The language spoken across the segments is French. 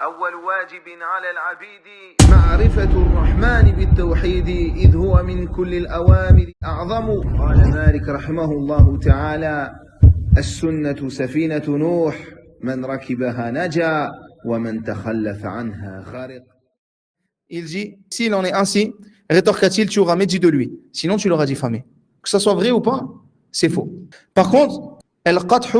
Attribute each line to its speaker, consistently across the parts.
Speaker 1: أول واجب على العبيد معرفة الرحمن بالتوحيد إذ هو من كل الأوامر أعظم. قال مالك رحمه الله تعالى: السنة سفينة نوح من ركبها نجا ومن تخلف عنها غرق.
Speaker 2: Il dit, s'il en est ainsi, rétorqua-t-il, tu auras médit de lui, sinon tu l'auras diffamé. Que ça soit vrai ou pas, c'est faux. Par contre, al-qathu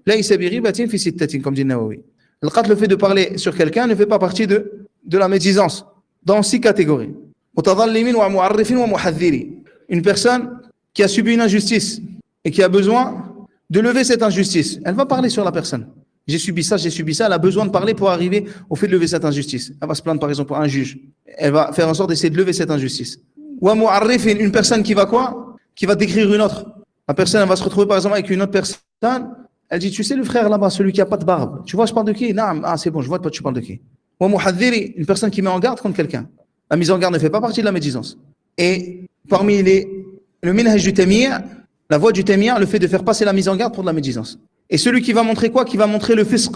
Speaker 2: laysa bi ghibatin fi sittatin, comme dit Nawawi. Al-qatl, le fait de parler sur quelqu'un, ne fait pas partie de la médisance, dans 6 catégories. Mutadhallimin wa mu'arrifin wa muhadhdhiri. Une personne qui a subi une injustice et qui a besoin de lever cette injustice, elle va parler sur la personne. J'ai subi ça, elle a besoin de parler pour arriver au fait de lever cette injustice. Elle va se plaindre par exemple à un juge. Elle va faire en sorte d'essayer de lever cette injustice. Wa mu'arrifin, une personne qui va quoi? Qui va décrire une autre. La personne, elle va se retrouver par exemple avec une autre personne. Elle dit, tu sais le frère là-bas, celui qui a pas de barbe. Tu vois, je parle de qui? Non, ah c'est bon, je vois pas, tu parles de qui. Wa muhadhdhiri, une personne qui met en garde contre quelqu'un. La mise en garde ne fait pas partie de la médisance. Et parmi le minhaj du Taymiyya, la voie du Taymiyya, le fait de faire passer la mise en garde pour de la médisance. Et celui qui va montrer quoi? Qui va montrer le fisq,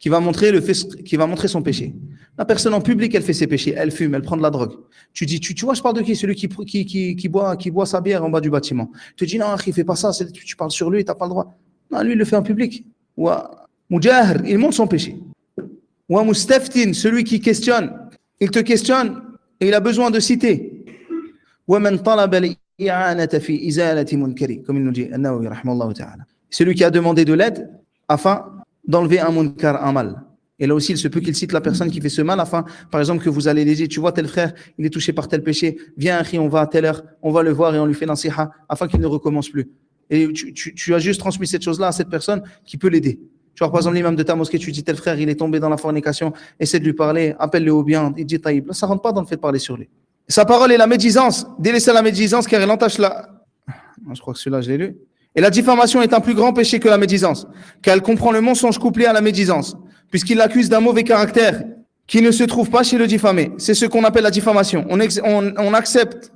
Speaker 2: qui va montrer son péché. La personne en public, elle fait ses péchés, elle fume, elle prend de la drogue. Tu dis, tu vois, je parle de qui? Celui qui boit sa bière en bas du bâtiment. Tu te dis, non, il fait pas ça, tu parles sur lui, t'as pas le droit. Non, lui, il le fait en public. Wa mujahir, il montre son péché. Wa mustaftin, celui qui questionne, il te questionne et il a besoin de citer. Wa man talaba al-i'anata fi izalati munkari, comme il nous dit An-Nawawi rahimahullah ta'ala. Celui qui a demandé de l'aide afin d'enlever un munkar, un mal. Et là aussi, il se peut qu'il cite la personne qui fait ce mal afin, par exemple, que vous allez les dire, tu vois, tel frère, il est touché par tel péché, viens, on va à telle heure, on va le voir et on lui fait nasiha afin qu'il ne recommence plus. Et tu as juste transmis cette chose-là à cette personne qui peut l'aider. Tu vois, par exemple, l'imam de ta mosquée, tu dis, tel frère, il est tombé dans la fornication, essaie de lui parler, appelle-le au bien, il dit taïb. Là, ça ne rentre pas dans le fait de parler sur lui. Sa parole est la médisance, délaisser la médisance car elle entache je crois que celui-là, je l'ai lu. Et la diffamation est un plus grand péché que la médisance, car elle comprend le mensonge couplé à la médisance, puisqu'il l'accuse d'un mauvais caractère qui ne se trouve pas chez le diffamé. C'est ce qu'on appelle la diffamation. On accepte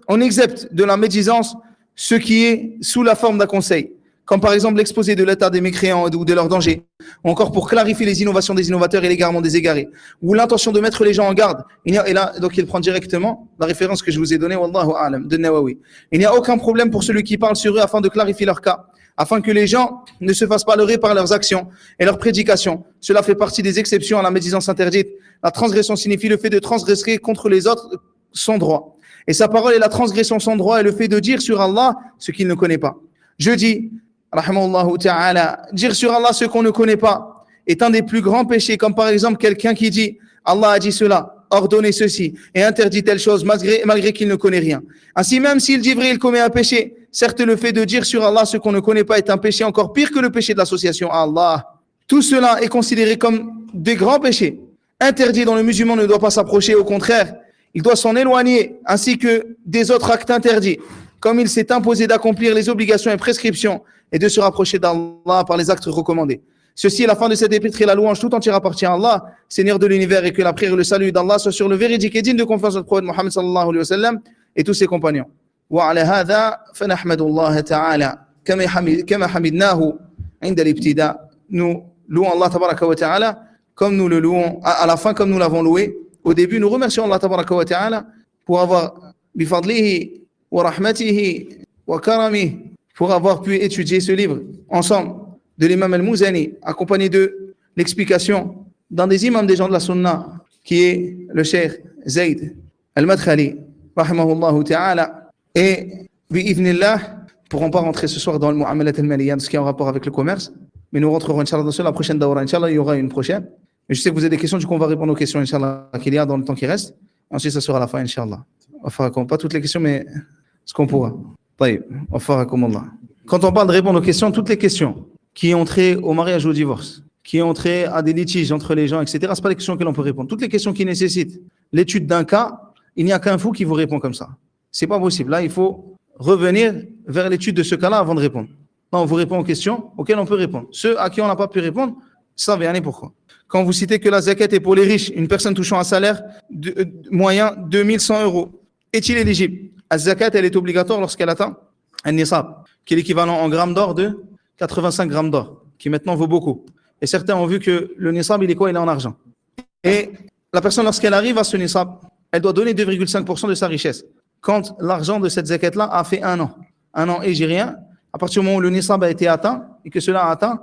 Speaker 2: de la médisance ce qui est sous la forme d'un conseil, comme par exemple l'exposé de l'état des mécréants ou de leurs dangers, ou encore pour clarifier les innovations des innovateurs et l'égarement des égarés, ou l'intention de mettre les gens en garde. Et là, donc il prend directement la référence que je vous ai donnée, Wallahu a'lam, de Nawawi. Il n'y a aucun problème pour celui qui parle sur eux afin de clarifier leur cas, afin que les gens ne se fassent pas leurrer par leurs actions et leurs prédications. Cela fait partie des exceptions à la médisance interdite. La transgression signifie le fait de transgresser contre les autres sans droit. Et sa parole est la transgression sans droit et le fait de dire sur Allah ce qu'il ne connaît pas. Je dis, rahimahullahu ta'ala, dire sur Allah ce qu'on ne connaît pas est un des plus grands péchés, comme par exemple quelqu'un qui dit Allah a dit cela, ordonné ceci et interdit telle chose malgré qu'il ne connaît rien. Ainsi, même s'il dit vrai, il commet un péché. Certes, le fait de dire sur Allah ce qu'on ne connaît pas est un péché encore pire que le péché de l'association à Allah. Tout cela est considéré comme des grands péchés interdits dont le musulman ne doit pas s'approcher. Au contraire, il doit s'en éloigner, ainsi que des autres actes interdits, comme il s'est imposé d'accomplir les obligations et prescriptions et de se rapprocher d'Allah par les actes recommandés. Ceci est la fin de cette épître et la louange tout entière appartient à Allah, Seigneur de l'univers, et que la prière et le salut d'Allah soient sur le véridique et digne de confiance du prophète Mohammed sallallahu alayhi wa sallam et tous ses compagnons. وعلى هذا فنحمد الله تعالى كما حمدناه عند الابتداء. Nous louons Allah tabaraka wa ta'ala comme nous le louons à la fin, comme nous l'avons loué au début. Nous remercions Allah tabaraka wa ta'ala pour avoir bifadlihi wa rahmatihi wa karamihi, pour avoir pu étudier ce livre ensemble de l'imam al-Muzani, accompagné de l'explication d'un des imams des gens de la sunna, qui est le cheikh Zayd al-Madkhali rahimahullah ta'ala. Et bi'idhnillah, nous ne pourrons pas rentrer ce soir dans le mu'amalat al-maliyya, ce qui est en rapport avec le commerce, mais nous rentrerons inchallah dans la prochaine dawra. Inchallah, il y aura une prochaine. Mais je sais que vous avez des questions, du coup on va répondre aux questions inchallah qu'il y a dans le temps qui reste. Ensuite ça sera la fin inchallah. Pas toutes les questions, mais ce qu'on pourra. Quand on parle de répondre aux questions, toutes les questions qui ont trait au mariage ou au divorce, qui ont trait à des litiges entre les gens, etc., ce ne pas des questions auxquelles on peut répondre. Toutes les questions qui nécessitent l'étude d'un cas, il n'y a qu'un fou qui vous répond comme ça. C'est pas possible. Là, il faut revenir vers l'étude de ce cas-là avant de répondre. Là, on vous répond aux questions auxquelles on peut répondre. Ceux à qui on n'a pas pu répondre, ça va aller pourquoi. Quand vous citez que la zakat est pour les riches, une personne touchant un salaire moyen de 2100 €, est-il éligible? La zakat, elle est obligatoire lorsqu'elle atteint un nisab, qui est l'équivalent en grammes d'or de 85 grammes d'or, qui maintenant vaut beaucoup. Et certains ont vu que le nisab, il est quoi? Il est en argent. Et la personne, lorsqu'elle arrive à ce nisab, elle doit donner 2,5% de sa richesse. Quand l'argent de cette zakat-là a fait un an hégirien, à partir du moment où le nisab a été atteint et que cela a atteint,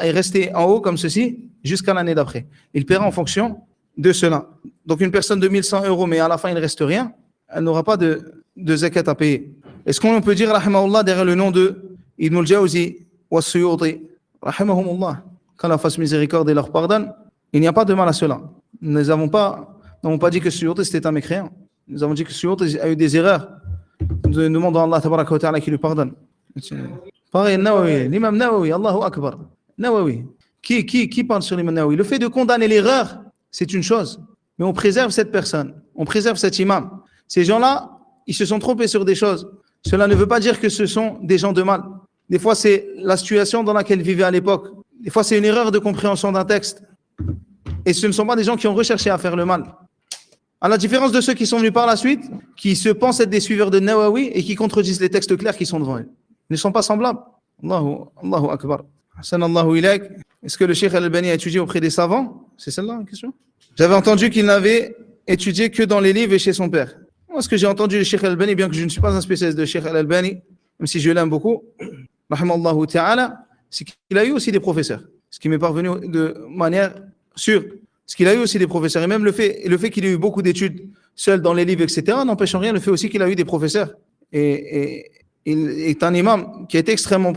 Speaker 2: est resté en haut comme ceci jusqu'à l'année d'après. Il paiera en fonction de cela. Donc une personne de 1100 euros, mais à la fin il ne reste rien, elle n'aura pas de zakat à payer. Est-ce qu'on peut dire, rahimahullah, derrière le nom de Ibn al-Jawzi wa Suyuti, rahimahumullah, qu'Allah fasse miséricorde et leur pardonne, il n'y a pas de mal à cela. Nous n'avons pas dit que Suyuti c'était un mécréant. Nous avons dit que Suyuti a eu des erreurs. Nous demandons à Allah tabaraka wa ta'ala qui lui pardonne. Pareil, Nawawi, l'imam Nawawi, Allahu Akbar. Nawawi. Qui parle sur l'imam Nawawi? Le fait de condamner l'erreur, c'est une chose. Mais on préserve cette personne. On préserve cet imam. Ces gens-là, ils se sont trompés sur des choses. Cela ne veut pas dire que ce sont des gens de mal. Des fois, c'est la situation dans laquelle ils vivaient à l'époque. Des fois, c'est une erreur de compréhension d'un texte. Et ce ne sont pas des gens qui ont recherché à faire le mal. À la différence de ceux qui sont venus par la suite, qui se pensent être des suiveurs de Nawawi et qui contredisent les textes clairs qui sont devant eux. Ils ne sont pas semblables. Allahu Akbar. Hassanallahu ilayk. Est-ce que le Cheikh Al-Albani a étudié auprès des savants? C'est celle-là la question? J'avais entendu qu'il n'avait étudié que dans les livres et chez son père. Moi, ce que j'ai entendu le Cheikh Al-Albani, bien que je ne suis pas un spécialiste de Cheikh Al-Albani, même si je l'aime beaucoup, rahimallahu ta'ala, c'est qu'il a eu aussi des professeurs. Ce qui m'est parvenu de manière sûre. Parce qu'il a eu aussi des professeurs. Et même le fait qu'il ait eu beaucoup d'études seul dans les livres, etc., n'empêche en rien le fait aussi qu'il a eu des professeurs. Et il est un imam qui a été extrêmement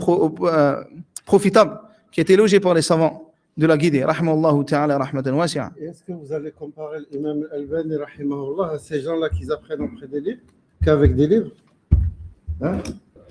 Speaker 2: profitable, qui a été éloigé par les savants de la guidée. Rahmallahu ta'ala rahmatan wasi'a.
Speaker 3: Est-ce que vous allez comparer l'imam Al-Albani, rahimahullah, à ces gens-là qui apprennent auprès des livres qu'avec des livres? Hein?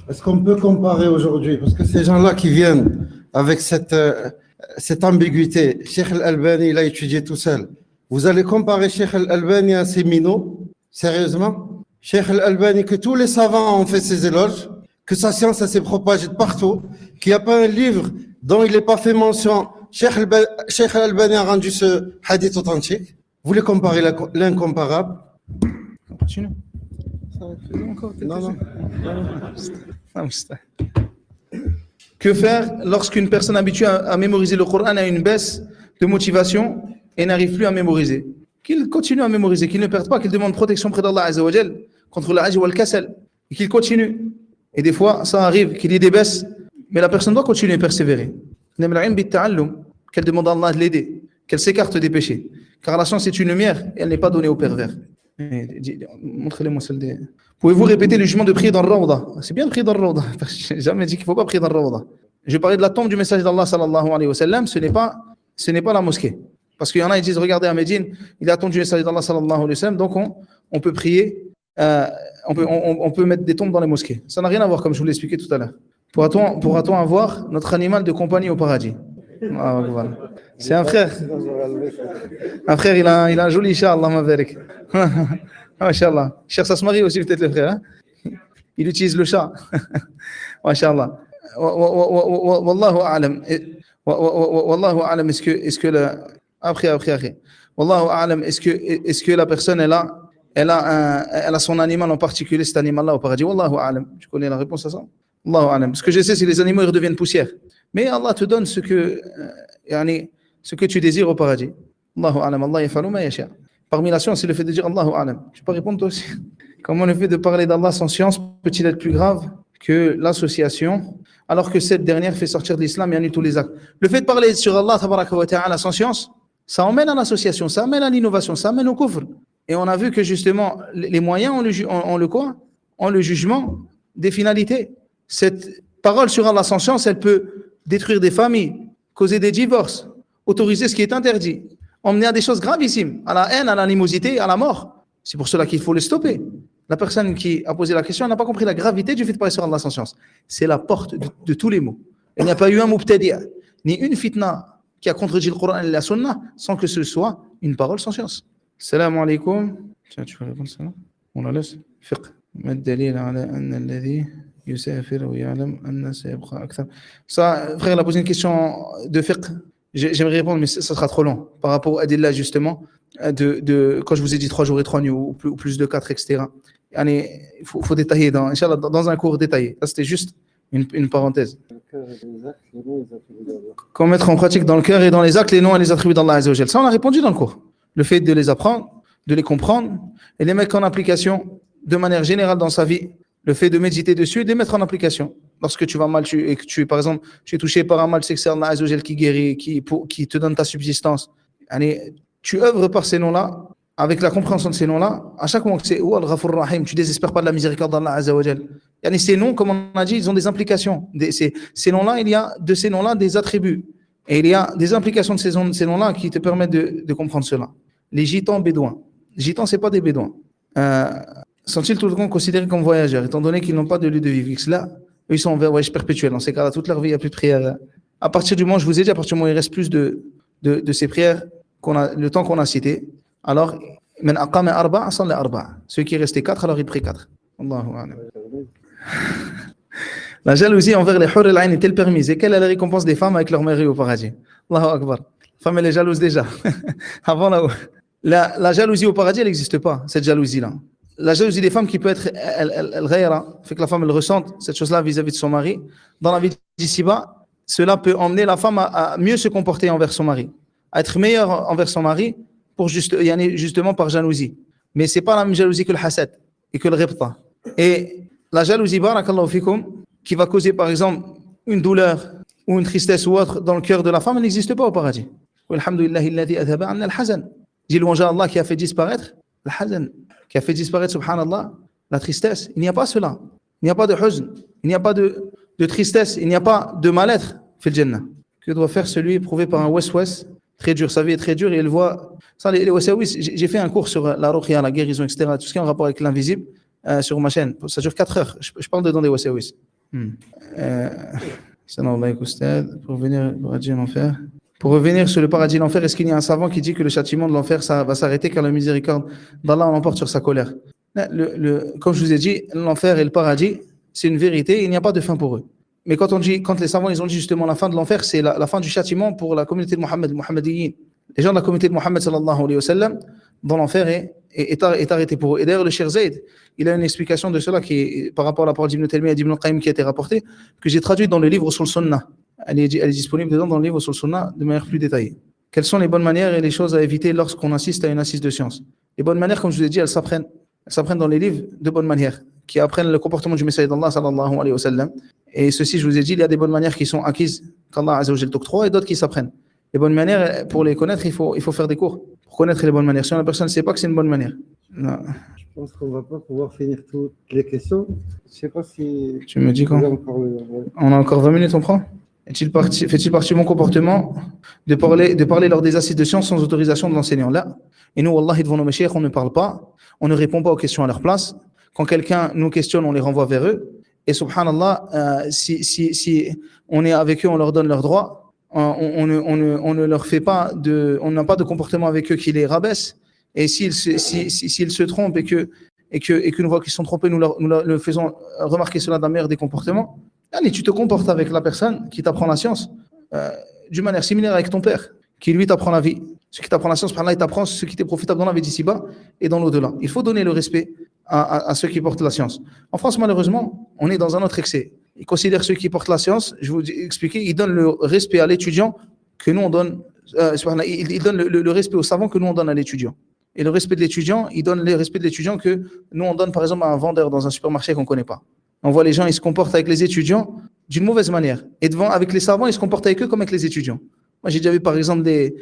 Speaker 3: Est-ce qu'on peut comparer aujourd'hui? Parce que ces gens-là qui viennent avec cette ambiguïté, Cheikh Al-Albani, il a étudié tout seul. Vous allez comparer Cheikh Al-Albani à ces minots? Sérieusement? Cheikh Al-Albani, que tous les savants ont fait ses éloges, que sa science s'est propagée de partout, qu'il n'y a pas un livre dont il n'est pas fait mention. Cheikh Al-Albani a rendu ce hadith authentique. Vous voulez comparer l'incomparable?
Speaker 2: Continue.
Speaker 3: Non.
Speaker 2: Que faire lorsqu'une personne habituée à mémoriser le Coran a une baisse de motivation et n'arrive plus à mémoriser? Qu'il continue à mémoriser, qu'il ne perde pas, qu'il demande protection près d'Allah Azza wa Jal contre le hajj ou le kasal, et qu'il continue. Et des fois, ça arrive qu'il y ait des baisses, mais la personne doit continuer à persévérer. Qu'elle demande à Allah de l'aider, qu'elle s'écarte des péchés. Car la science est une lumière et elle n'est pas donnée aux pervers. Montrez-moi celle des... Pouvez-vous répéter le jugement de prier dans le Rawda? C'est bien de prier dans le Rawda. Je n'ai jamais dit qu'il ne faut pas prier dans le Rawda. Je parlais de la tombe du messager d'Allah sallallahu alayhi wa sallam, ce n'est pas la mosquée. Parce qu'il y en a qui disent, regardez à Médine, il a attendu le messager d'Allah sallallahu alayhi wa sallam, donc on peut prier, on peut mettre des tombes dans les mosquées. Ça n'a rien à voir, comme je vous l'ai expliqué tout à l'heure. Pourra-t-on avoir notre animal de compagnie au paradis? Ah, voilà. C'est un frère. Un frère, il a un joli chat, Allah m'abarak. Masha'Allah. Il cherche à se marier aussi, peut-être le frère. Hein? Il utilise le chat. Masha'Allah. Wallahu a'lam. Wallahu a'lam. Est-ce que la... Après. Wallahu a'lam. Est-ce que la personne, elle a son animal en particulier, cet animal-là au paradis? Wallahu a'lam. Tu connais la réponse à ça? Wallahu a'lam. Ce que je sais, c'est que les animaux, ils redeviennent poussière. Mais Allah te donne ce que tu désires au paradis. Allahu a'lam. Allah yaf'alu ma yasha'. Parmi la science, c'est le fait de dire Allahu a'lam. Je peux répondre toi aussi. Comment le fait de parler d'Allah sans science peut-il être plus grave que l'association, alors que cette dernière fait sortir de l'islam et annule tous les actes? Le fait de parler sur Allah tabaraka wa ta'ala sans science, ça emmène à l'association, ça amène à l'innovation, ça amène au kufr. Et on a vu que justement, les moyens ont le jugement des finalités. Cette parole sur Allah sans science, elle peut détruire des familles, causer des divorces, autoriser ce qui est interdit, emmener à des choses gravissimes, à la haine, à l'animosité, à la mort. C'est pour cela qu'il faut le stopper. La personne qui a posé la question n'a pas compris la gravité du fait de parler sur Allah sans science. C'est la porte de tous les mots. Il n'y a pas eu un mubtadi', ni une fitna qui a contredit le Coran et la Sunna sans que ce soit une parole sans science. Salam alaikum. Tiens, tu peux répondre ça là? On la laisse. Fiqh. ما الدليل على أن الذي يسافر ويعلم أن سيبقى أكثر. Ça, frère, il a posé une question de fiqh. J'aimerais répondre, mais ça sera trop long. Par rapport à Adillah, justement, quand je vous ai dit 3 jours et 3 nuits, ou plus de 4, etc. Il faut détailler, Inch'Allah, dans un cours détaillé. Ça, c'était juste une parenthèse.
Speaker 3: cœur et les actes, les noms, les attributs d'Allah.
Speaker 2: Comment mettre en pratique dans le cœur et dans les actes les noms et les attributs d'Allah Azza wa Jal. Ça, on a répondu dans le cours. Le fait de les apprendre, de les comprendre et les mettre en application de manière générale dans sa vie. Le fait de méditer dessus et de les mettre en application. Lorsque tu vas mal et que par exemple, tu es touché par un mal sexuel d'Allah Azza wa Jal qui guérit, qui te donne ta subsistance. Allez, tu œuvres par ces noms-là, avec la compréhension de ces noms-là, à chaque moment que c'est Al-Ghafur Rahim, tu désespères pas de la miséricorde d'Allah Azza wa Jal. Ces noms, comme on a dit, ils ont des implications. Ces noms-là, il y a de ces noms-là des attributs. Et il y a des implications de ces noms-là qui te permettent de comprendre cela. Les gitans bédouins. Les gitans, ce n'est pas des bédouins. Sont-ils tout le temps considérés comme voyageurs, étant donné qu'ils n'ont pas de lieu de vivre? Là, eux, ils sont en voyage perpétuel. Dans ces cas-là, toute leur vie, il n'y a plus de prière. À partir du moment, je vous ai dit, à partir du moment où il reste plus de ces prières, le temps qu'on a cité, alors, ceux qui restaient 4, alors ils prient 4. Allahu a'lam. La jalousie envers les hur al-ayn est-elle permise? Et quelle est la récompense des femmes avec leur mari au paradis? Allahu Akbar. La femme, elle est jalouse déjà. Avant la jalousie au paradis, elle n'existe pas, cette jalousie-là. La jalousie des femmes qui peut être fait que la femme elle ressente cette chose-là vis-à-vis de son mari. Dans la vie d'ici-bas, cela peut emmener la femme à mieux se comporter envers son mari, à être meilleure envers son mari, justement par jalousie. Mais ce n'est pas la même jalousie que le hasad et que le ribta. Et la jalousie, barakallahu fikum, qui va causer par exemple une douleur ou une tristesse ou autre dans le cœur de la femme, elle n'existe pas au paradis. Alhamdulillah alladhi adhaba anna al-hazan. Dis louange à Allah qui a fait disparaître le hazan, qui a fait disparaître, subhanallah, la tristesse. Il n'y a pas cela. Il n'y a pas de huzn. Il n'y a pas de tristesse. Il n'y a pas de mal-être fil jannah. Que doit faire celui éprouvé par un waswas très dur? Sa vie est très dure et il voit. Ça, les wasawis, j'ai fait un cours sur la ruqya, la guérison, etc. Tout ce qui est en rapport avec l'invisible sur ma chaîne. Ça dure 4 heures. Je parle dedans des wasawis. Pour revenir sur le paradis et l'enfer, est-ce qu'il y a un savant qui dit que le châtiment de l'enfer ça va s'arrêter car la miséricorde d'Allah l'emporte sur sa colère? Comme je vous ai dit, l'enfer et le paradis, c'est une vérité, il n'y a pas de fin pour eux. Mais quand les savants ils ont dit justement la fin de l'enfer, c'est la fin du châtiment pour la communauté de Mohammed, les Mohammediyin. Les gens de la communauté de Mohammed sallallahu alayhi wa sallam, dans l'enfer est arrêté pour eux. Et d'ailleurs, le Cheikh Zayd, il a une explication de cela qui est par rapport à la parole d'Ibn Taymiyyah et d'Ibn Qayyim qui a été rapportée, que j'ai traduit dans le livre sur le Sunnah. Elle est disponible dedans dans le livre sur le Sunnah de manière plus détaillée. Quelles sont les bonnes manières et les choses à éviter lorsqu'on assiste à une assise de science? Les bonnes manières, comme je vous ai dit, elles s'apprennent dans les livres de bonnes manières, qui apprennent le comportement du Messager d'Allah sallallahu alayhi wa sallam. Et ceci, je vous ai dit, il y a des bonnes manières qui sont acquises qu'Allah azza wa jalla t'octroie et d'autres qui s'apprennent. Les bonnes manières, pour les connaître, il faut faire des cours pour connaître les bonnes manières. Si la personne ne sait pas que c'est une bonne manière. Non.
Speaker 3: Je pense qu'on ne va pas pouvoir finir toutes les questions. Je ne sais pas si...
Speaker 2: Tu me dis quand? On a encore 20 minutes, on prend? Fait-il partie de mon comportement de parler lors des assises de sciences sans autorisation de l'enseignant? Là. Et nous, wallahi, devant nos messieurs, on ne parle pas, on ne répond pas aux questions à leur place. Quand quelqu'un nous questionne, on les renvoie vers eux. Et subhanallah, si on est avec eux, on leur donne leurs droits. On ne leur fait pas on n'a pas de comportement avec eux qui les rabaisse. Et s'ils se trompent et que nous voyons qu'ils sont trompés, nous leur faisons remarquer cela d'un meilleur des comportements. Allez, tu te comportes avec la personne qui t'apprend la science d'une manière similaire avec ton père, qui lui t'apprend la vie. Ce qui t'apprend la science, par là, il t'apprend ce qui t'est profitable dans la vie d'ici-bas et dans l'au-delà. Il faut donner le respect à ceux qui portent la science. En France, malheureusement, on est dans un autre excès. Ils considèrent ceux qui portent la science, je vais vous expliquer, ils donnent le respect à l'étudiant que nous on donne, ils donnent le respect au savant que nous on donne à l'étudiant. Et le respect de l'étudiant, ils donnent le respect de l'étudiant que nous on donne par exemple à un vendeur dans un supermarché qu'on ne connaît pas. On voit les gens, ils se comportent avec les étudiants d'une mauvaise manière. Et avec les savants, ils se comportent avec eux comme avec les étudiants. Moi, j'ai déjà vu par exemple des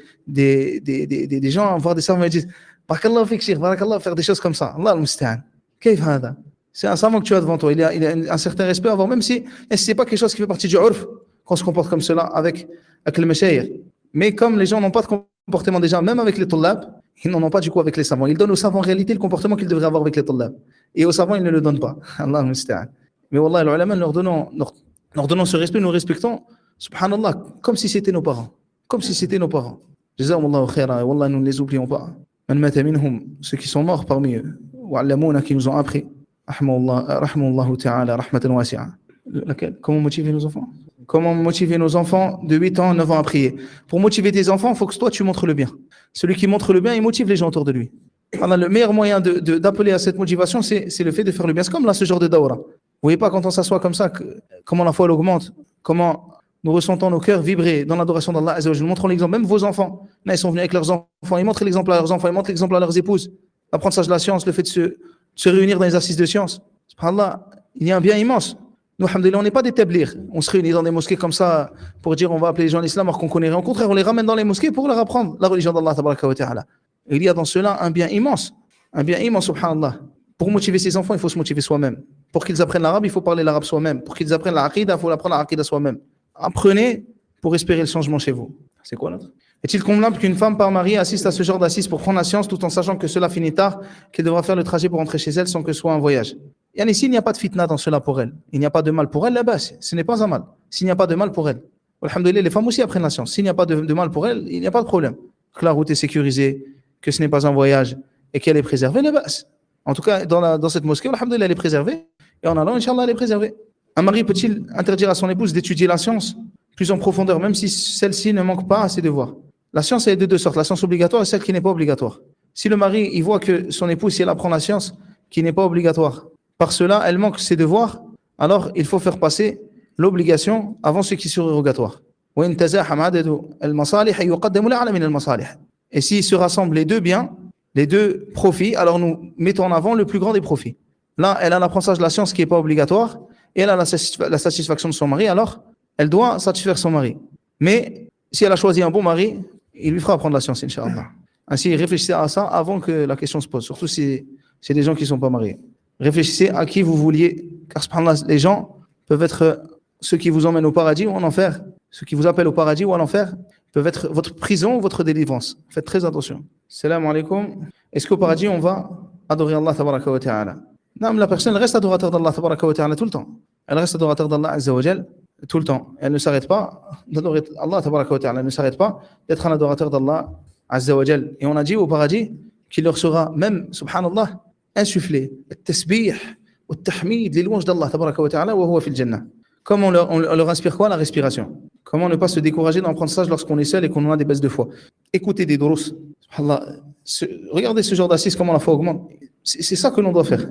Speaker 2: gens voir des savants et disent Barakallahu fik, Cheikh, barakallahu, faire des choses comme ça. Allah al-musta'an. Kayf hada? C'est un savant que tu as devant toi. Il a un certain respect à avoir, même si ce n'est pas quelque chose qui fait partie du urf, qu'on se comporte comme cela avec le mashayikh. Mais comme les gens n'ont pas de comportement déjà, même avec les tullab, ils n'en ont pas du coup avec les savants. Ils donnent aux savants en réalité le comportement qu'ils devraient avoir avec les tullab. Et aux savants, ils ne le donnent pas. Allah al-musta'an. Mais wallah, les ulama, leur donnant ce respect, nous respectons, subhanallah, comme si c'était nos parents. Comme si c'était nos parents. Jazahumullahu khayra, wallah, nous ne les oublions pas. Man mata minhum, ceux qui sont morts parmi eux, wa'allamuna, qui nous ont appris, rahmahullahu ta'ala, rahmatan wasi'a. Comment motiver nos enfants? Comment motiver nos enfants de 8 ans, 9 ans à prier? Pour motiver tes enfants, il faut que toi, tu montres le bien. Celui qui montre le bien, il motive les gens autour de lui. Alors, le meilleur moyen d'appeler à cette motivation, c'est le fait de faire le bien. C'est comme là, ce genre de dawra. voyez pas quand on s'assoit comme ça, comment la foi elle augmente, comment nous ressentons nos cœurs vibrer dans l'adoration d'Allah Azza wa Jalla. Nous montrons l'exemple, même vos enfants. Là, ils sont venus avec leurs enfants, ils montrent l'exemple à leurs enfants, ils montrent l'exemple à leurs épouses. L'apprentissage de la science, le fait de se réunir dans les assises de science. Subhanallah, il y a un bien immense. Nous, alhamdoulilah, on n'est pas des tablirs. On se réunit dans des mosquées comme ça pour dire on va appeler les gens à l'islam alors qu'on connaît rien. Au contraire, on les ramène dans les mosquées pour leur apprendre la religion d'Allah tabaraka wa ta'ala. Et il y a dans cela un bien immense, subhanallah. Pour motiver ses enfants, il faut se motiver soi-même. Pour qu'ils apprennent l'arabe, il faut parler l'arabe soi-même. Pour qu'ils apprennent l'aqida, il faut apprendre l'aqida soi-même. Apprenez pour espérer le changement chez vous. C'est quoi l'autre? Est-il convenable qu'une femme par mari assiste à ce genre d'assises pour prendre la science tout en sachant que cela finit tard, qu'elle devra faire le trajet pour rentrer chez elle sans que ce soit un voyage? Et s'il n'y a pas de fitna dans cela pour elle, il n'y a pas de mal pour elle, là-bas, ce n'est pas un mal. S'il n'y a pas de mal pour elle, alhamdoulilah, les femmes aussi apprennent la science. S'il n'y a pas de mal pour elle, il n'y a pas de problème. Que la route est sécurisée, que ce n'est pas un voyage et qu'elle est préservée, là-bas. En tout cas, dans cette mosquée, alhamdoulilah, elle est préservée. Et en allant, Inch'Allah, elle est préservée. Un mari peut-il interdire à son épouse d'étudier la science plus en profondeur, même si celle-ci ne manque pas à ses devoirs? La science est de deux sortes, la science obligatoire et celle qui n'est pas obligatoire. Si le mari il voit que son épouse, si elle apprend la science qui n'est pas obligatoire, par cela, elle manque ses devoirs, alors il faut faire passer l'obligation avant ce qui est surrogatoire. Et s'il se rassemble les deux biens, les deux profits, alors nous mettons en avant le plus grand des profits. Là, elle a l'apprentissage de la science qui n'est pas obligatoire et elle a la satisfaction de son mari, alors elle doit satisfaire son mari. Mais si elle a choisi un bon mari, il lui fera apprendre la science, Inch'Allah. Ainsi, réfléchissez à ça avant que la question se pose, surtout si c'est des gens qui ne sont pas mariés. Réfléchissez à qui vous vouliez, car subhanallah, les gens peuvent être ceux qui vous emmènent au paradis ou en enfer, ceux qui vous appellent au paradis ou à l'enfer, peuvent être votre prison ou votre délivrance. Faites très attention. Salam alaikum. Est-ce qu'au paradis, on va adorer Allah tabaraka wa ta'ala? Non, mais la personne reste adorateur d'Allah tabaraka wa ta'ala tout le temps. Elle reste adorateur d'Allah azza wa jal tout le temps. Elle ne s'arrête pas d'adorer Allah tabaraka wa ta'ala. Elle ne s'arrête pas d'être un adorateur d'Allah azza wa jal. Et on a dit au paradis qu'il leur sera même, subhanallah, insufflé التسبيح والتحميد les louanges d'Allah tabaraka wa ta'ala وهو في الجنة. Comment on leur inspire quoi? La respiration. Comment ne pas se décourager dans l'apprentissage lorsqu'on est seul et qu'on a des baisses de foi? Écoutez des durus. Regardez ce genre d'assises, comment la foi augmente. C'est ça que l'on doit faire.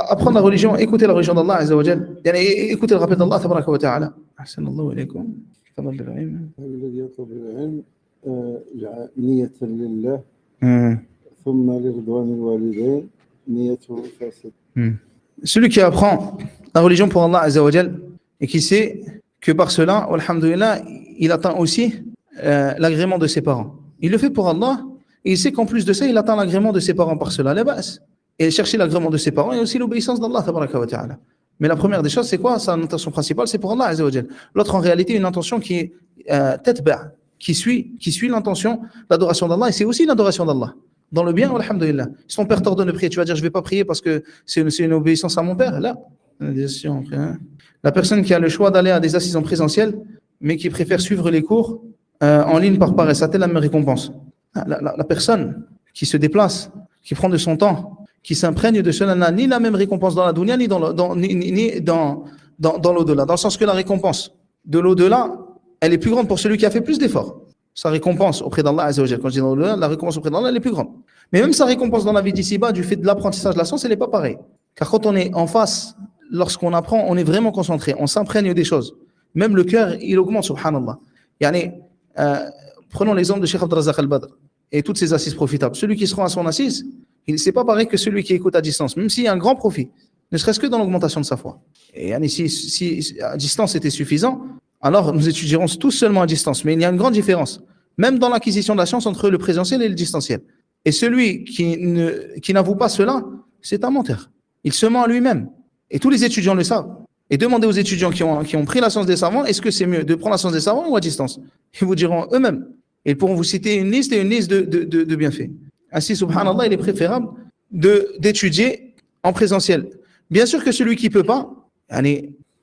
Speaker 2: Apprendre la religion, écouter la religion d'Allah azza wa jal. Écoutez le rappel d'Allah tabaraka wa ta'ala. Ahsanallahu ilaykum. تفضل بالعلم.
Speaker 3: الذي يطلب العلم نية لله ثم لرضوان الوالدين نيته فاسدة.
Speaker 2: Celui qui apprend la religion pour Allah azza wa jal et qui sait que par cela, alhamdoulilah, il atteint aussi l'agrément de ses parents. Il le fait pour Allah et il sait qu'en plus de ça, il atteint l'agrément de ses parents par cela. La base. Et chercher l'agrément de ses parents et aussi l'obéissance d'Allah tabaraka wa ta'ala. Mais la première des choses, c'est quoi? Sa intention principale, c'est pour Allah azza wa jal. L'autre, en réalité, une intention qui est tatba', qui suit l'intention, l'adoration d'Allah, et c'est aussi l'adoration d'Allah. Dans le bien, alhamdoulilah. Si ton père t'ordonne de prier, tu vas dire je ne vais pas prier parce que c'est une obéissance à mon père. Là, la personne qui a le choix d'aller à des assises en présentiel, mais qui préfère suivre les cours en ligne par paresse, a-t-elle la même récompense? La personne qui se déplace, qui prend de son temps, qui s'imprègne de cela n'a ni la même récompense dans la dunya, ni dans l'au-delà. Dans le sens que la récompense de l'au-delà, elle est plus grande pour celui qui a fait plus d'efforts. Sa récompense auprès d'Allah azza wa jalla, quand je dis dans l'au-delà, la récompense auprès d'Allah, elle est plus grande. Mais même sa récompense dans la vie d'ici-bas, du fait de l'apprentissage de la science, elle n'est pas pareille. Car quand on est en face, lorsqu'on apprend, on est vraiment concentré, on s'imprègne des choses. Même le cœur, il augmente, subhanallah. Prenons l'exemple de Cheikh Abd al-Razzaq al-Badr et toutes ses assises profitables. Celui qui se rend à son assise, c'est pas pareil que celui qui écoute à distance, même s'il y a un grand profit, ne serait-ce que dans l'augmentation de sa foi. Et si à distance était suffisant, alors nous étudierons tous seulement à distance. Mais il y a une grande différence, même dans l'acquisition de la science, entre le présentiel et le distanciel. Et celui qui n'avoue pas cela, c'est un menteur. Il se ment à lui-même. Et tous les étudiants le savent. Et demandez aux étudiants qui ont pris la science des savants, est-ce que c'est mieux de prendre la science des savants ou à distance? Ils vous diront eux-mêmes. Ils pourront vous citer une liste de bienfaits. Ainsi, subhanallah, il est préférable d'étudier en présentiel. Bien sûr que celui qui ne peut pas,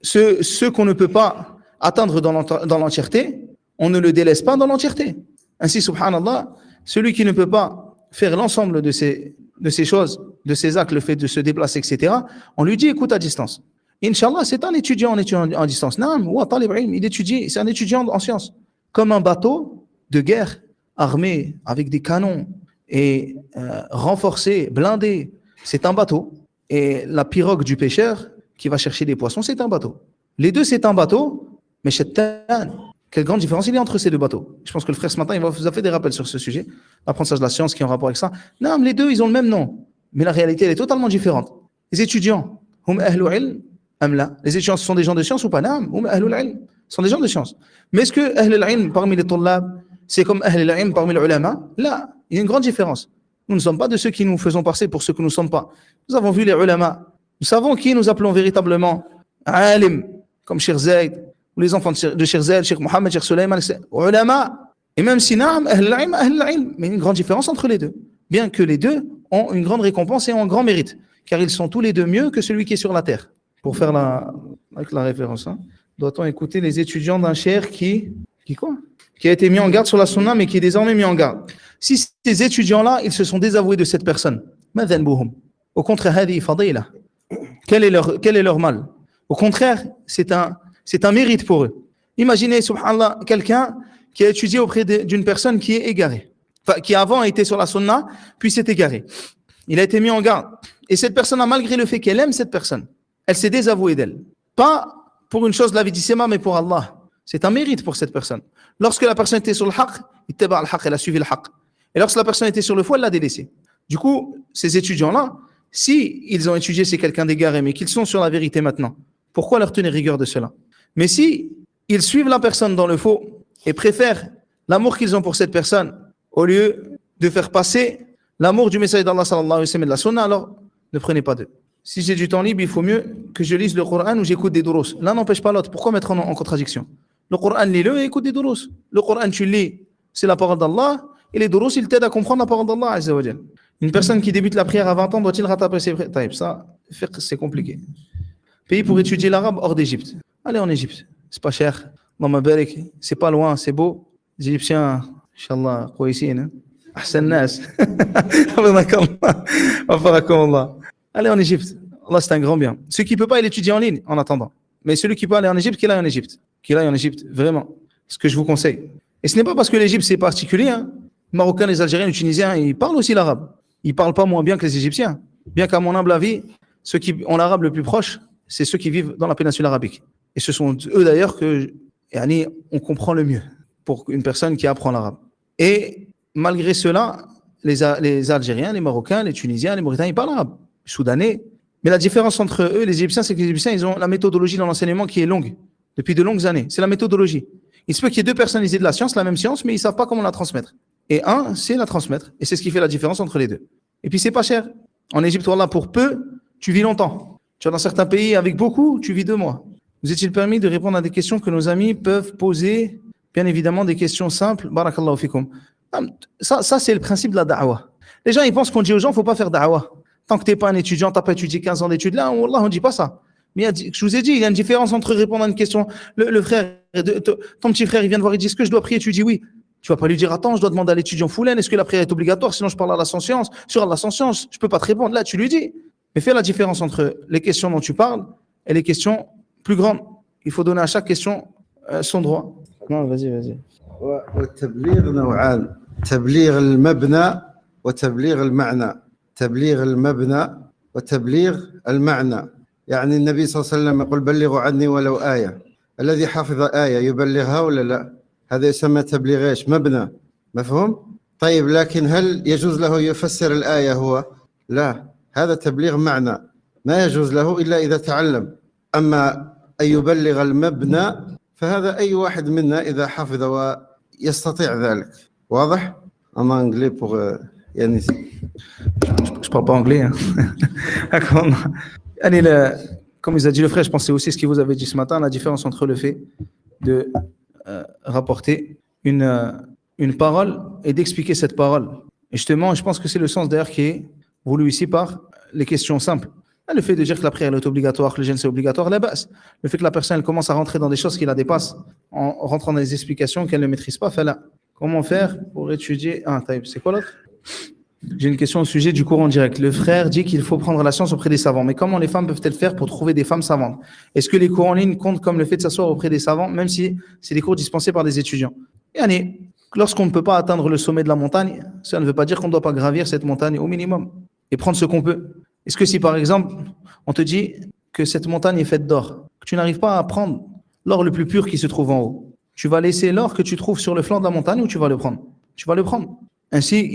Speaker 2: ceux qu'on ne peut pas atteindre dans l'entièreté, on ne le délaisse pas dans l'entièreté. Ainsi, subhanallah, celui qui ne peut pas faire l'ensemble de ces choses, de ces actes, le fait de se déplacer, etc., on lui dit écoute à distance. Inch'Allah, c'est un étudiant en distance. Il étudie, c'est un étudiant en sciences. Comme un bateau de guerre armé avec des canons et renforcé, blindé, c'est un bateau. Et la pirogue du pêcheur qui va chercher des poissons, c'est un bateau. Les deux, c'est un bateau, mais Shattan, quelle grande différence il y a entre ces deux bateaux. Je pense que le frère ce matin, il vous a fait des rappels sur ce sujet, l'apprentissage de la science qui est en rapport avec ça. Non, mais les deux, ils ont le même nom, mais la réalité, elle est totalement différente. Les étudiants, hum ahlu ilm, am la. Les étudiants, ce sont des gens de science ou pas? Non, hum ahlu ilm, ce sont des gens de science. Mais est-ce que ahlu ilm parmi les tullab, c'est comme ahlu ilm parmi les ulama? Là, il y a une grande différence. Nous ne sommes pas de ceux qui nous faisons passer pour ceux que nous ne sommes pas. Nous avons vu les ulama. Nous savons qui nous appelons véritablement alim, comme Cheikh Zayd, ou les enfants de Cheikh Zayd, Cheikh Mohammed, Cheikh Suleiman, ulama. Et même si naam, ahl al-ilm, mais il y a une grande différence entre les deux. Bien que les deux ont une grande récompense et ont un grand mérite, car ils sont tous les deux mieux que celui qui est sur la terre. Pour faire avec la référence, hein, doit-on écouter les étudiants d'un cheikh qui a été mis en garde sur la sunna, mais qui est désormais mis en garde. Si ces étudiants-là, ils se sont désavoués de cette personne, au contraire, quel est leur mal? Au contraire, c'est un mérite pour eux. Imaginez, subhanallah, quelqu'un qui a étudié auprès d'une personne qui est égarée, enfin, qui avant a été sur la sunna, puis s'est égaré. Il a été mis en garde. Et cette personne, malgré le fait qu'elle aime cette personne, elle s'est désavouée d'elle. Pas pour une chose de la vie d'Issema, mais pour Allah. C'est un mérite pour cette personne. Lorsque la personne était sur le haqq, elle a suivi le haqq. Et lorsque la personne était sur le faux, elle l'a délaissé. Du coup, ces étudiants-là, si ils ont étudié, c'est quelqu'un d'égaré, mais qu'ils sont sur la vérité maintenant, pourquoi leur tenir rigueur de cela? Mais si ils suivent la personne dans le faux et préfèrent l'amour qu'ils ont pour cette personne au lieu de faire passer l'amour du message d'Allah sallallahu alayhi wa sallam et de la sunna, alors ne prenez pas d'eux. Si j'ai du temps libre, il faut mieux que je lise le Coran ou j'écoute des durus. L'un n'empêche pas l'autre. Pourquoi mettre en contradiction? Le Coran, lis-le et écoute des durus. Le Coran, tu lis, c'est la parole d'Allah, et les durus, ils t'aident à comprendre la parole d'Allah azza wa jal. Une personne qui débute la prière à 20 ans, doit-il rattraper ses prières? Ça, c'est compliqué. Pays pour étudier l'arabe hors d'Égypte. Allez en Égypte, c'est pas cher. Mama barik, c'est pas loin, c'est beau. Les Égyptiens, Inch'Allah, kouïsine. Ahsan nas. Allez en Égypte. Allah, c'est un grand bien. Celui qui ne peut pas, il étudie en ligne en attendant. Mais celui qui peut aller en Égypte, qu'il aille en Égypte. Qu'il aille en Égypte, vraiment. C'est ce que je vous conseille. Et ce n'est pas parce que l'Égypte, c'est particulier. Hein. Les Marocains, les Algériens, les Tunisiens, ils parlent aussi l'arabe. Ils ne parlent pas moins bien que les Égyptiens. Bien qu'à mon humble avis, ceux qui ont l'arabe le plus proche, c'est ceux qui vivent dans la péninsule arabique. Et ce sont eux d'ailleurs que on comprend le mieux pour une personne qui apprend l'arabe. Et malgré cela, les Algériens, les Marocains, les Tunisiens, les Mauritaniens, ils parlent arabe. Les Soudanais. Mais la différence entre eux et les Égyptiens, c'est que les Égyptiens, ils ont la méthodologie dans l'enseignement qui est longue, depuis de longues années. C'est la méthodologie. Il se peut qu'il y ait deux personnes qui aient de la science, la même science, mais ils ne savent pas comment la transmettre. Et un, c'est la transmettre. Et c'est ce qui fait la différence entre les deux. Et puis, c'est pas cher. En Égypte, voilà, pour peu, tu vis longtemps. Tu vas dans certains pays avec beaucoup, tu vis 2 mois. Vous est-il permis de répondre à des questions que nos amis peuvent poser? Bien évidemment, des questions simples. Barakallahu fikum. Ça, c'est le principe de la da'wa. Les gens, ils pensent qu'on dit aux gens, il ne faut pas faire da'wa. Tant que tu n'es pas un étudiant, tu n'as pas étudié 15 ans d'études, là, on ne dit pas ça. Mais je vous ai dit, il y a une différence entre répondre à une question. Le frère, ton petit frère, il vient de voir, il dit, est-ce que je dois prier? Tu dis oui. Tu ne vas pas lui dire, attends, je dois demander à l'étudiant Foulen, est-ce que la prière est obligatoire? Sinon, je parle à la science. Sur la science, je ne peux pas te répondre. Là, tu lui dis. Mais fais la différence entre les questions dont tu parles et les questions plus grandes. Il faut donner à chaque question son droit. Non, vas-y.
Speaker 3: والتبليغ نوعان تبليغ المبنى وتبليغ المعنى تبليغ المبنى وتبليغ المعنى يعني النبي صلى الله عليه وسلم يقول بلغوا عني ولو آية الذي حفظ آية يبلغها ولا لا هذا يسمى تبليغ ايش مبنى مفهوم طيب لكن هل يجوز له يفسر الآية هو لا هذا تبليغ معنى ما يجوز له إلا إذا تعلم أما أن يبلغ المبنى فهذا أي واحد منا إذا حفظ ويستطيع ذلك واضح en anglais pour يعني
Speaker 2: je parle pas anglais hein. Allez, comme il a dit le frère, je pensais aussi ce qu'il vous avait dit ce matin, la différence entre le fait de rapporter une parole et d'expliquer cette parole. Et justement, je pense que c'est le sens d'ailleurs qui est voulu ici par les questions simples. Le fait de dire que la prière est obligatoire, que le jeûne c'est obligatoire, la base. Le fait que la personne elle commence à rentrer dans des choses qui la dépassent, en rentrant dans des explications qu'elle ne maîtrise pas, fait là. Comment faire pour étudier? C'est quoi l'autre? J'ai une question au sujet du cours en direct. Le frère dit qu'il faut prendre la science auprès des savants. Mais comment les femmes peuvent-elles faire pour trouver des femmes savantes? Est-ce que les cours en ligne comptent comme le fait de s'asseoir auprès des savants, même si c'est des cours dispensés par des étudiants? Et lorsqu'on ne peut pas atteindre le sommet de la montagne, ça ne veut pas dire qu'on ne doit pas gravir cette montagne au minimum et prendre ce qu'on peut. Est-ce que si par exemple, on te dit que cette montagne est faite d'or, que tu n'arrives pas à prendre l'or le plus pur qui se trouve en haut. Tu vas laisser l'or que tu trouves sur le flanc de la montagne ou tu vas le prendre. Tu vas le prendre. Ainsi,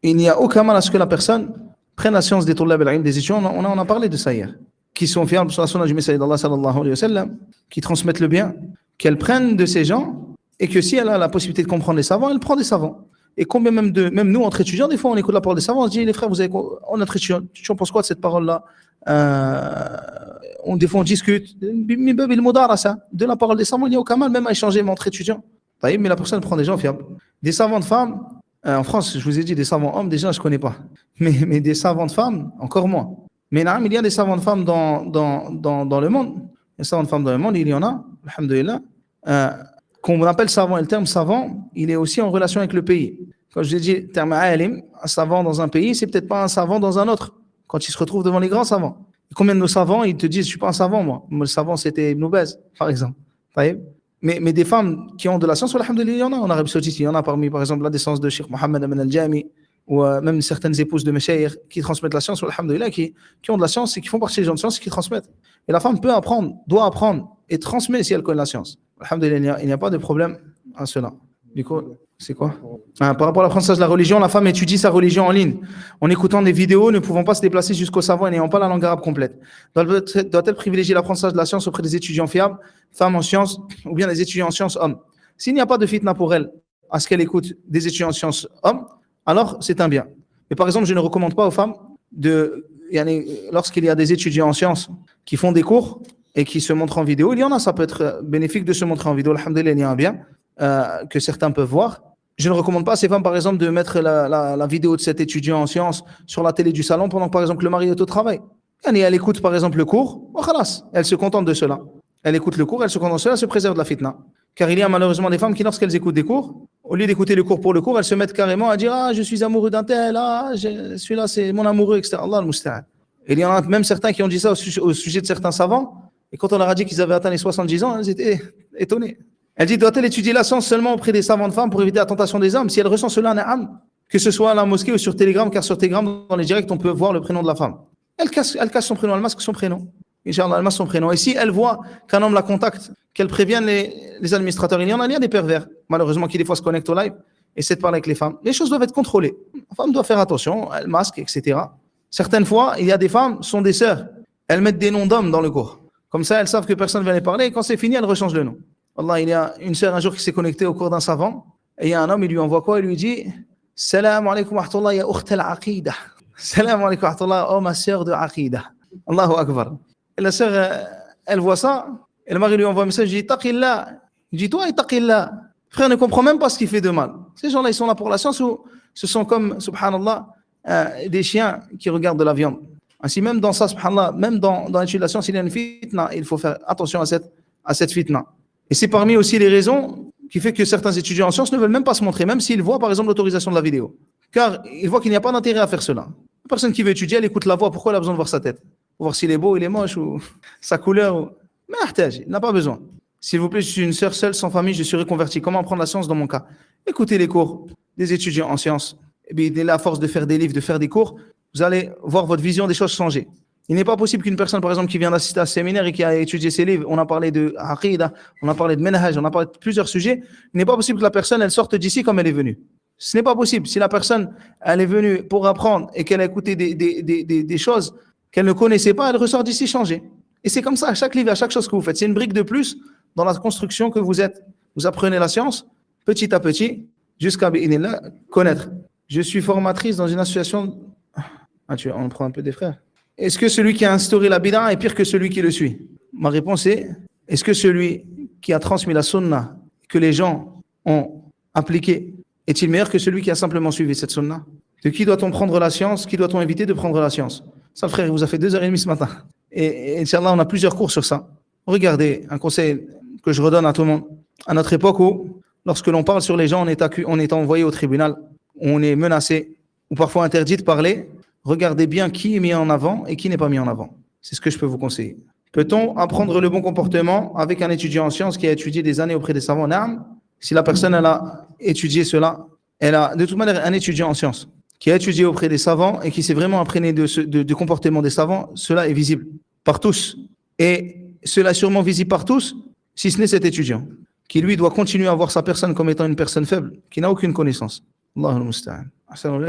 Speaker 2: il n'y a aucun mal à ce que la personne prenne la science des Tullab al-Ilm, des étudiants. On a parlé de ça hier. Qui sont fiables sur la sunna du Messager d'Allah sallallahu alayhi wa sallam, qui transmettent le bien, qu'elle prenne de ces gens et que si elle a la possibilité de comprendre les savants, elle prend des savants. Et combien même nous, entre étudiants, des fois on écoute la parole des savants, on se dit, les frères, on est étudiants, tu en penses quoi de cette parole-là? Des fois on discute, de la parole des savants, il n'y a aucun mal même à échanger entre étudiants. Mais la personne prend des gens fiables. Des savantes femmes, en France, je vous ai dit des savants hommes, déjà je ne connais pas. Mais des savantes femmes, encore moins. Mais il y a des savantes femmes dans le monde. Les savantes femmes dans le monde, il y en a, alhamdoulilah. Qu'on appelle savant, et le terme savant, il est aussi en relation avec le pays. Quand je vous ai dit le terme alim, un savant dans un pays, c'est peut-être pas un savant dans un autre, quand il se retrouve devant les grands savants. Et combien de nos savants, ils te disent, je suis pas un savant, moi. Le savant, c'était Ibn Baz, par exemple. Mais des femmes qui ont de la science, alhamdoulilah, il y en a. En Arabie Saoudite, il y en a parmi, par exemple, la descendance de Cheikh Mohammed Amin al-Jami, ou même certaines épouses de Meshaïr qui transmettent la science, alhamdoulilah, qui ont de la science et qui font partie des gens de science et qui transmettent. Et la femme peut apprendre, doit apprendre et transmet si elle connaît la science. Alhamdoulilah, il n'y a pas de problème à cela. Du coup, c'est quoi? Par rapport à l'apprentissage de la religion, la femme étudie sa religion en ligne, en écoutant des vidéos, ne pouvant pas se déplacer jusqu'au savant et n'ayant pas la langue arabe complète. Doit-elle privilégier l'apprentissage de la science auprès des étudiants fiables, femmes en sciences, ou bien des étudiants en sciences hommes? S'il n'y a pas de fitna pour elle, à ce qu'elle écoute des étudiants en sciences hommes, alors c'est un bien. Mais par exemple, je ne recommande pas aux femmes lorsqu'il y a des étudiants en sciences qui font des cours et qui se montrent en vidéo, il y en a, ça peut être bénéfique de se montrer en vidéo, alhamdoulilah, il y a un bien que certains peuvent voir. Je ne recommande pas à ces femmes, par exemple, de mettre la vidéo de cet étudiant en sciences sur la télé du salon pendant que, par exemple, le mari est au travail. Et elle écoute, par exemple, le cours, elle se contente de cela. Elle écoute le cours, elle se contente de cela, elle se préserve de la fitna. Car il y a malheureusement des femmes qui, lorsqu'elles écoutent des cours, au lieu d'écouter le cours pour le cours, elles se mettent carrément à dire « Ah, je suis amoureux d'un tel, celui-là, c'est mon amoureux, etc. » Allah al-Musta'an. Et il y en a même certains qui ont dit ça au sujet de certains savants. Et quand on leur a dit qu'ils avaient atteint les 70 ans, elles étaient étonnées. Elle dit, doit-elle étudier la science seulement auprès des savantes femmes pour éviter la tentation des hommes? Si elle ressent cela, na'am, que ce soit à la mosquée ou sur Telegram, car sur Telegram, dans les directs, on peut voir le prénom de la femme. Elle cache son prénom, elle masque son prénom. Inch'Allah, elle masque son prénom. Et si elle voit qu'un homme la contacte, qu'elle prévienne les administrateurs, il y a des pervers, malheureusement, qui des fois se connectent au live, essaient de parler avec les femmes. Les choses doivent être contrôlées. La femme doit faire attention, elle masque, etc. Certaines fois, il y a des femmes, sont des sœurs. Elles mettent des noms d'hommes dans le cours. Comme ça, elles savent que personne ne va les parler. Et quand c'est fini, elles rechangent le nom. Allah, il y a une sœur un jour qui s'est connectée au cours d'un savant. Et il y a un homme, il lui envoie quoi? Il lui dit Salam alaikum wa rahmatullah ya ukht al-aqida. Salam alaikum wa rahmatullah, oh ma sœur de aqida. Allahu akbar. Et la sœur, elle voit ça. Et le mari lui envoie un message, il dit Taqillah. Il dit toi, taqillah. Frère ne comprend même pas ce qu'il fait de mal. Ces gens-là, ils sont là pour la science ou ce sont comme, subhanallah, des chiens qui regardent de la viande. Ainsi, même dans ça, subhanallah, même dans l'étude de la science, il y a une fitna, il faut faire attention à cette fitna. Et c'est parmi aussi les raisons qui fait que certains étudiants en sciences ne veulent même pas se montrer, même s'ils voient par exemple l'autorisation de la vidéo. Car ils voient qu'il n'y a pas d'intérêt à faire cela. La personne qui veut étudier, elle écoute la voix, pourquoi elle a besoin de voir sa tête? Pour voir s'il est beau, il est moche, ou sa couleur. Mais il n'a pas besoin. S'il vous plaît, je suis une sœur seule, sans famille, je suis reconverti. Comment apprendre la science dans mon cas? Écoutez les cours des étudiants en sciences. Et bien, il est là à force de faire des livres, de faire des cours, vous allez voir votre vision des choses changer. Il n'est pas possible qu'une personne, par exemple, qui vient d'assister à un séminaire et qui a étudié ses livres, on a parlé de Aqida, on a parlé de Manhaj, on a parlé de plusieurs sujets, il n'est pas possible que la personne, elle sorte d'ici comme elle est venue. Ce n'est pas possible. Si la personne, elle est venue pour apprendre et qu'elle a écouté des choses qu'elle ne connaissait pas, elle ressort d'ici changée. Et c'est comme ça, à chaque livre, à chaque chose que vous faites. C'est une brique de plus dans la construction que vous êtes. Vous apprenez la science, petit à petit, jusqu'à connaître. Je suis formatrice dans une association... on prend un peu des frères. Est-ce que celui qui a instauré la bid'a est pire que celui qui le suit? Ma réponse est, est-ce que celui qui a transmis la sunna, que les gens ont appliqué, est-il meilleur que celui qui a simplement suivi cette sunna? De qui doit-on prendre la science? Qui doit-on éviter de prendre la science? Ça, le frère, il vous a fait 2h30 ce matin. Et Inch'Allah, on a plusieurs cours sur ça. Regardez, un conseil que je redonne à tout le monde. À notre époque où, lorsque l'on parle sur les gens, on est envoyé au tribunal, on est menacé, ou parfois interdit de parler, regardez bien qui est mis en avant et qui n'est pas mis en avant. C'est ce que je peux vous conseiller. Peut-on apprendre le bon comportement avec un étudiant en sciences qui a étudié des années auprès des savants? Naam. Si la personne elle a étudié cela, elle a de toute manière un étudiant en sciences qui a étudié auprès des savants et qui s'est vraiment imprégné du comportement des savants, cela est visible. par tous. Et cela est sûrement visible par tous, si ce n'est cet étudiant, qui lui doit continuer à voir sa personne comme étant une personne faible, qui n'a aucune connaissance. Allahul musta'an.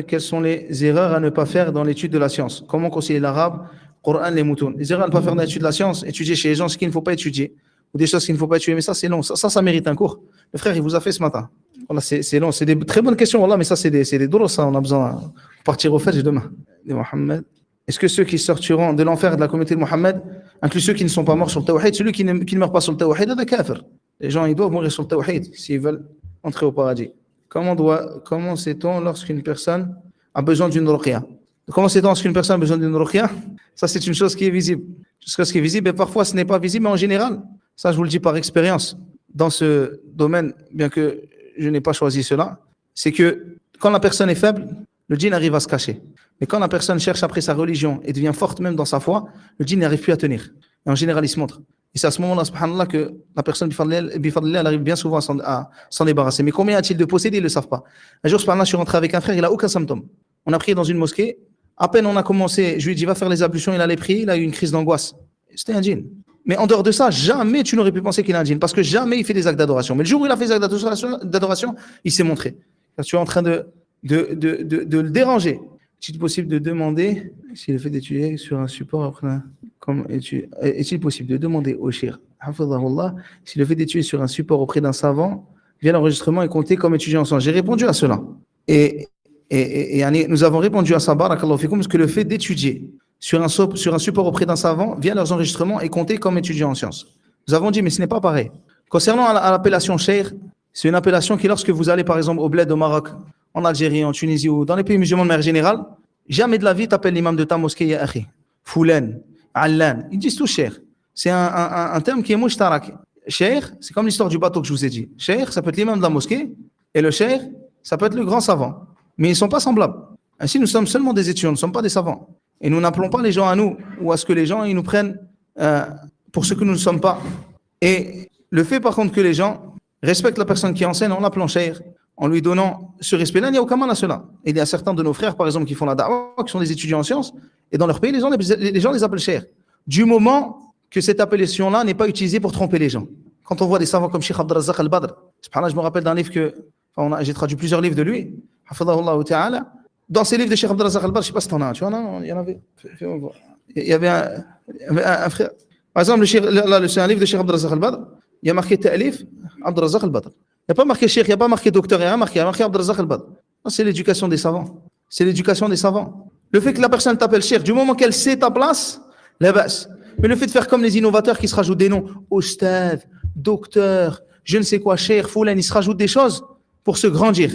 Speaker 2: Quelles sont les erreurs à ne pas faire dans l'étude de la science? Comment concilier l'arabe, Coran, les moutons? Les erreurs à ne pas faire dans l'étude de la science, étudier chez les gens ce qu'il ne faut pas étudier, ou des choses qu'il ne faut pas étudier, mais ça c'est long, ça mérite un cours. Le frère, il vous a fait ce matin. Voilà, c'est long, c'est des très bonnes questions, voilà, mais ça c'est des douloureux, ça, on a besoin de partir au fait demain. De Mohammed. Est-ce que ceux qui sortiront de l'enfer de la communauté de Mohammed incluent ceux qui ne sont pas morts sur le tawhid? Celui qui ne meurt pas sur le tawhid, c'est un kafir. Les gens, ils doivent mourir sur le tawhid s'ils veulent entrer au paradis. Comment sait-on lorsqu'une personne a besoin d'une ruqya? Comment sait-on lorsqu'une personne a besoin d'une ruqya? Ça, c'est une chose qui est visible. Ce qui est visible, et parfois ce n'est pas visible, mais en général, ça je vous le dis par expérience, dans ce domaine, bien que je n'ai pas choisi cela, c'est que quand la personne est faible, le djinn arrive à se cacher. Mais quand la personne cherche après sa religion et devient forte même dans sa foi, le djinn n'arrive plus à tenir. Et en général, il se montre. Et c'est à ce moment-là, subhanallah, que la personne, bifadlillah, elle arrive bien souvent à s'en débarrasser. Mais combien a-t-il de possédés? Ils ne le savent pas. Un jour, subhanallah, je suis rentré avec un frère, il n'a aucun symptôme. On a prié dans une mosquée. À peine on a commencé, je lui ai dit, va faire les ablutions, il allait prier, il a eu une crise d'angoisse. C'était un djinn. Mais en dehors de ça, jamais tu n'aurais pu penser qu'il est un djinn, parce que jamais il fait des actes d'adoration. Mais le jour où il a fait des actes d'adoration, il s'est montré. Car tu es en train de le déranger. Est-il possible de demander, si le fait d'étudier sur un support, est-il possible de demander au shir, si le fait d'étudier sur un support auprès d'un savant, via l'enregistrement est compté comme étudiant ensemble? J'ai répondu à cela. Et nous avons répondu à ça, barakallahu fikum, parce que le fait d'étudier sur un support auprès d'un savant, via leurs enregistrements, est compté comme étudiant en sciences. Nous avons dit, mais ce n'est pas pareil. Concernant l'appellation cheikh, c'est une appellation qui, lorsque vous allez par exemple au bled au Maroc, en Algérie, en Tunisie ou dans les pays musulmans de manière générale, jamais de la vie t'appelles l'imam de ta mosquée ya akhi, Foulan, Allan. Ils disent tout cheikh. C'est un terme qui est mushtarak. Cheikh, c'est comme l'histoire du bateau que je vous ai dit. Cheikh, ça peut être l'imam de la mosquée, et le cheikh, ça peut être le grand savant. Mais ils ne sont pas semblables. Ainsi, nous sommes seulement des étudiants, nous ne sommes pas des savants. Et nous n'appelons pas les gens à nous, ou à ce que les gens ils nous prennent pour ce que nous ne sommes pas. Et le fait par contre que les gens respectent la personne qui enseigne en l'appelant cheikh, en lui donnant ce respect-là, il n'y a aucun mal à cela. Et il y a certains de nos frères, par exemple, qui font la da'wah, qui sont des étudiants en sciences, et dans leur pays, les gens les appellent cheikh. Du moment que cette appellation-là n'est pas utilisée pour tromper les gens. Quand on voit des savants comme Cheikh Abdurrazzaq al-Badr, je me rappelle d'un livre j'ai traduit plusieurs livres de lui, hafidhahullah ta'ala. Dans ces livres de Cheikh Abdurrazzaq al-Badr, je ne sais pas si tu en as, tu vois, non, il y en avait. Il y avait un frère. Par exemple, c'est un livre de Cheikh Abdurrazzaq al-Badr, il y a marqué Ta'lif Abdurrazzaq al-Badr. Il n'y a pas marqué Cheikh, il n'y a pas marqué docteur, il y a marqué Abdurrazzaq al-Badr. C'est l'éducation des savants. C'est l'éducation des savants. Le fait que la personne t'appelle Cheikh, du moment qu'elle sait ta place, la basse. Mais le fait de faire comme les innovateurs qui se rajoutent des noms, Ostad, docteur, je ne sais quoi, Cheikh, Foulan, ils se rajoutent des choses pour se grandir.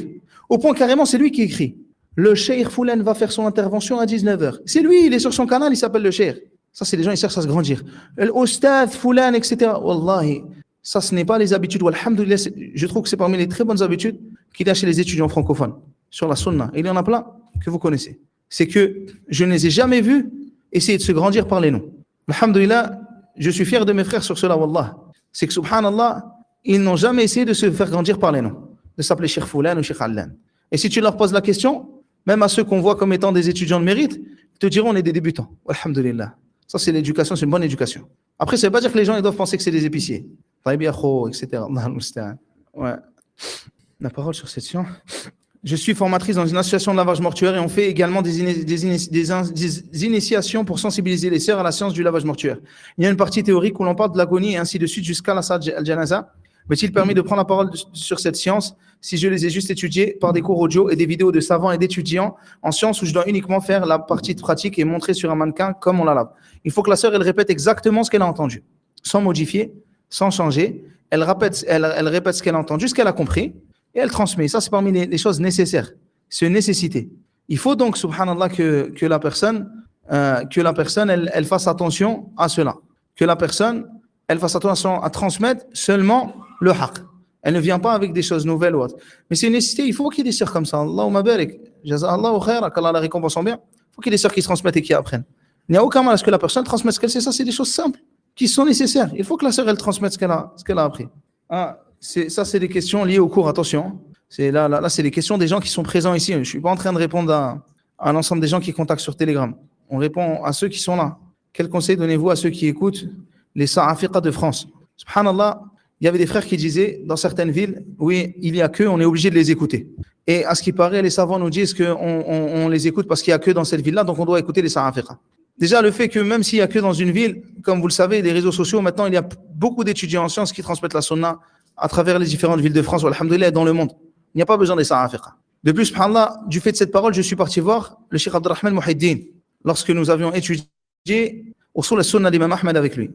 Speaker 2: Au point carrément, c'est lui qui écrit. Le Cheikh Foulan va faire son intervention à 19h. C'est lui, il est sur son canal, il s'appelle le Cheikh. Ça, c'est les gens, ils cherchent à se grandir. L'Ostad, Foulan, etc. Wallahi, ça, ce n'est pas les habitudes. Alhamdulillah, je trouve que c'est parmi les très bonnes habitudes qu'il y a chez les étudiants francophones sur la sunna. Et il y en a plein que vous connaissez. C'est que je ne les ai jamais vus essayer de se grandir par les noms. Alhamdulillah, je suis fier de mes frères sur cela, wallah. C'est que, subhanallah, ils n'ont jamais essayé de se faire grandir par les noms, de s'appeler Cheikh Foulan ou Cheikh Allan. Et si tu leur poses la question, même à ceux qu'on voit comme étant des étudiants de mérite, ils te diront on est des débutants. Alhamdulillah. Ça, c'est l'éducation, c'est une bonne éducation. Après, ça ne veut pas dire que les gens ils doivent penser que c'est des épiciers. Etc. Ouais. La parole sur cette science. Je suis formatrice dans une association de lavage mortuaire et on fait également des initiations pour sensibiliser les sœurs à la science du lavage mortuaire. Il y a une partie théorique où l'on parle de l'agonie et ainsi de suite jusqu'à la salat al-janaza. M'est-il permis de prendre la parole sur cette science si je les ai juste étudiées par des cours audio et des vidéos de savants et d'étudiants en sciences où je dois uniquement faire la partie pratique et montrer sur un mannequin comme on la lave? Il faut que la sœur elle répète exactement ce qu'elle a entendu, sans modifier, sans changer. Elle répète ce qu'elle a entendu, ce qu'elle a compris. Et elle transmet. Ça, c'est parmi les choses nécessaires. C'est une nécessité. Il faut donc, subhanallah, que la personne, elle fasse attention à cela. Que la personne, elle fasse attention à transmettre seulement le haqq. Elle ne vient pas avec des choses nouvelles ou autres. Mais c'est une nécessité. Il faut qu'il y ait des sœurs comme ça. Allahumma barik. Jaza'allahu khayra. Qu'Allah la récompense en bien. Il faut qu'il y ait des sœurs qui transmettent et qui apprennent. Il n'y a aucun mal à ce que la personne transmette ce qu'elle sait. Ça, c'est des choses simples qui sont nécessaires. Il faut que la sœur, elle transmette ce qu'elle a appris. Ça, c'est des questions liées au cours, attention. Là, c'est des questions des gens qui sont présents ici. Je ne suis pas en train de répondre à l'ensemble des gens qui contactent sur Telegram. On répond à ceux qui sont là. quel conseil donnez-vous à ceux qui écoutent les Sa'afiqa de France? Subhanallah, il y avait des frères qui disaient dans certaines villes, oui, il y a que, on est obligé de les écouter. Et à ce qui paraît, les savants nous disent qu'on les écoute parce qu'il y a que dans cette ville-là, donc on doit écouter les Sa'afiqa. Déjà, le fait que même s'il y a que dans une ville, comme vous le savez, les réseaux sociaux, maintenant, il y a beaucoup d'étudiants en sciences qui transmettent la sunna à travers les différentes villes de France, alhamdoulilah, dans le monde. Il n'y a pas besoin des Sa'afiqa. De plus, subhanallah, du fait de cette parole, je suis parti voir le Cheikh Abdurrahman Muhyiddin lorsque nous avions étudié au sur la sunna d'Imam Ahmed avec lui.